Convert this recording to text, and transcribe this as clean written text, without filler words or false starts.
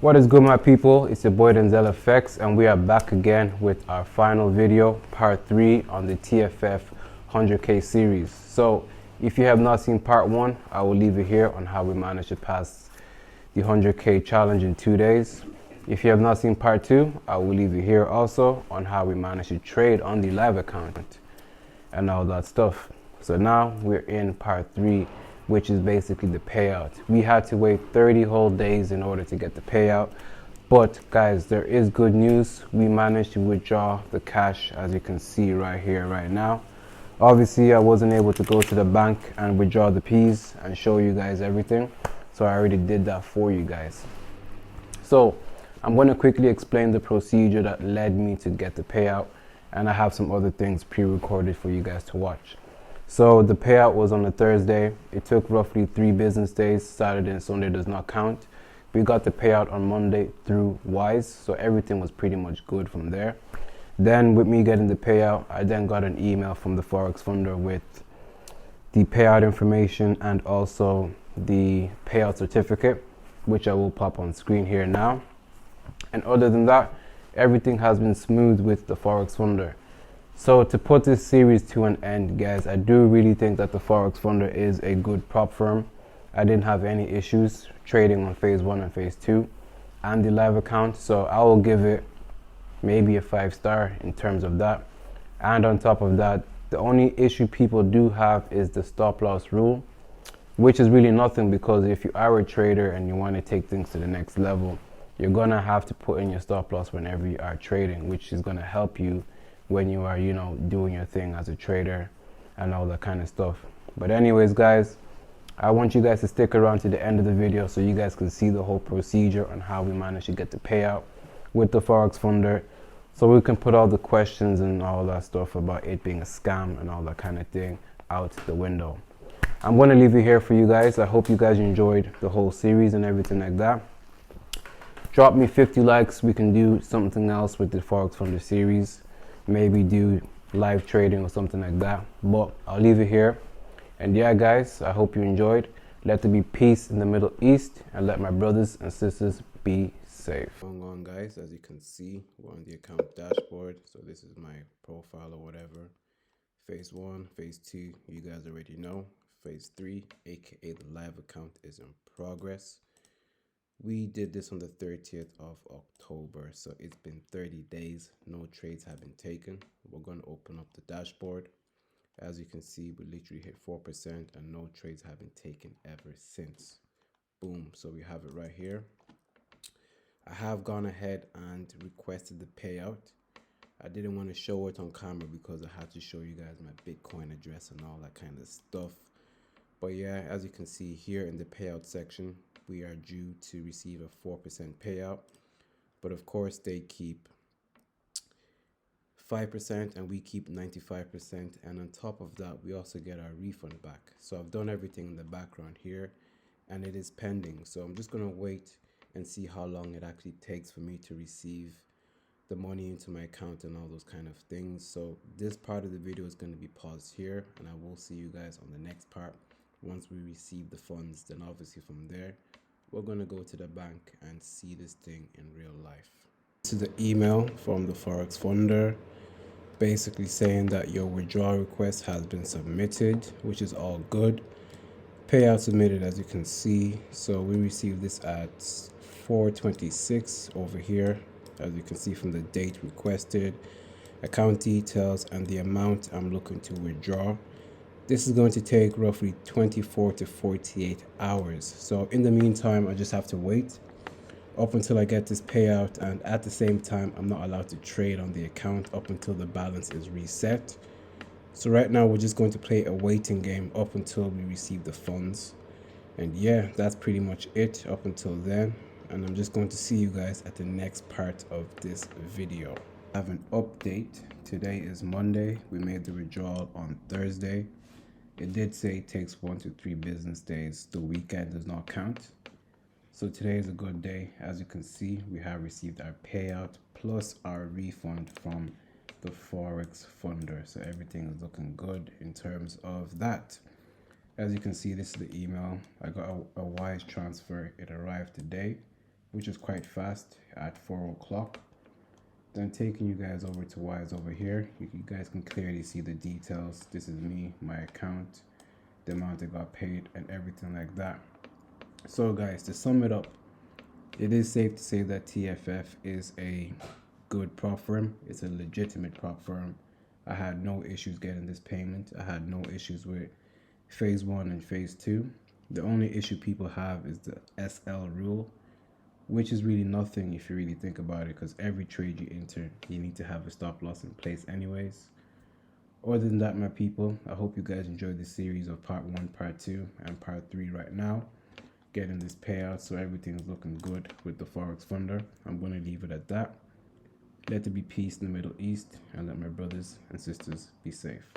What is good, my people? It's your boy Denzel FX, and we are back again with our final video, part 3 on the TFF 100K series. So if you have not seen part 1, I will leave it here on how we managed to pass the 100K challenge in 2 days. If you have not seen part 2, I will leave it here also on how we managed to trade on the live account and all that stuff. So now we're in part 3, which is basically the payout. We had to wait 30 whole days in order to get the payout. But guys, there is good news. We managed to withdraw the cash, as you can see right here, right now. Obviously, I wasn't able to go to the bank and withdraw the P's and show you guys everything. So I already did that for you guys. So I'm going to quickly explain the procedure that led me to get the payout. And I have some other things pre-recorded for you guys to watch. So the payout was on a Thursday. It took roughly 3 business days. Saturday and Sunday does not count. We got the payout on Monday through Wise, so everything was pretty much good from there. Then with me getting the payout, I then got an email from the Forex funder with the payout information and also the payout certificate, which I will pop on screen here now. And other than that, everything has been smooth with the Forex funder. So to put this series to an end, guys, I do really think that the Forex funder is a good prop firm. I didn't have any issues trading on phase 1 and phase 2 and the live account, so I will give it maybe a 5-star in terms of that. And on top of that, the only issue people do have is the stop loss rule, which is really nothing, because if you are a trader and you want to take things to the next level, you're gonna have to put in your stop loss whenever you are trading, which is gonna help you when you are, doing your thing as a trader and all that kind of stuff. But anyways, guys, I want you guys to stick around to the end of the video so you guys can see the whole procedure on how we managed to get the payout with the Forex funder, so we can put all the questions and all that stuff about it being a scam and all that kind of thing out the window. I'm going to leave it here for you guys. I hope you guys enjoyed the whole series and everything like that. Drop me 50 likes. We can do something else with the Forex funder series. Maybe do live trading or something like that, but I'll leave it here. And yeah, guys, I hope you enjoyed. Let there be peace in the Middle East, and let my brothers and sisters be safe. Going on, guys, as you can see, we're on the account dashboard. So this is my profile or whatever. Phase 1, phase 2, you guys already know. Phase 3, aka the live account, is in progress. We did this on the 30th of October, so it's been 30 days. No trades have been taken. We're going to open up the dashboard. As you can see, we literally hit 4% and no trades have been taken ever since. Boom. So we have it right here. I have gone ahead and requested the payout. I didn't want to show it on camera because I had to show you guys my Bitcoin address and all that kind of stuff. But yeah, as you can see here in the payout section, we are due to receive a 4% payout, but of course they keep 5% and we keep 95%, and on top of that we also get our refund back. So I've done everything in the background here and it is pending, so I'm just going to wait and see how long it actually takes for me to receive the money into my account and all those kind of things. So this part of the video is going to be paused here, and I will see you guys on the next part once we receive the funds. Then obviously from there we're going to go to the bank and see this thing in real life. This is the email from the Forex funder basically saying that your withdrawal request has been submitted, which is all good. Payout submitted, as you can see. So we received this at 4:26 over here, as you can see from the date requested, account details, and the amount I'm looking to withdraw. This is going to take roughly 24 to 48 hours. So in the meantime, I just have to wait up until I get this payout, and at the same time, I'm not allowed to trade on the account up until the balance is reset. So right now, we're just going to play a waiting game up until we receive the funds. And yeah, that's pretty much it up until then. And I'm just going to see you guys at the next part of this video. I have an update. Today is Monday. We made the withdrawal on Thursday. It did say it takes 1 to 3 business days. The weekend does not count. So today is a good day. As you can see, we have received our payout plus our refund from the Forex funder. So everything is looking good in terms of that. As you can see, this is the email. I got a Wise transfer. It arrived today. which is quite fast at 4 o'clock. Then taking you guys over to Wise over here, you guys can clearly see the details. This is me, my account, the amount that got paid, and everything like that. So guys, to sum it up, it is safe to say that TFF is a good prop firm. It's a legitimate prop firm. I had no issues getting this payment. I had no issues with phase 1 and phase 2. The only issue people have is the SL rule, which is really nothing if you really think about it, because every trade you enter, you need to have a stop loss in place anyways. Other than that, my people, I hope you guys enjoyed this series of part 1, part 2, and part 3 right now. Getting this payout, so everything's looking good with the Forex funder. I'm going to leave it at that. Let there be peace in the Middle East, and let my brothers and sisters be safe.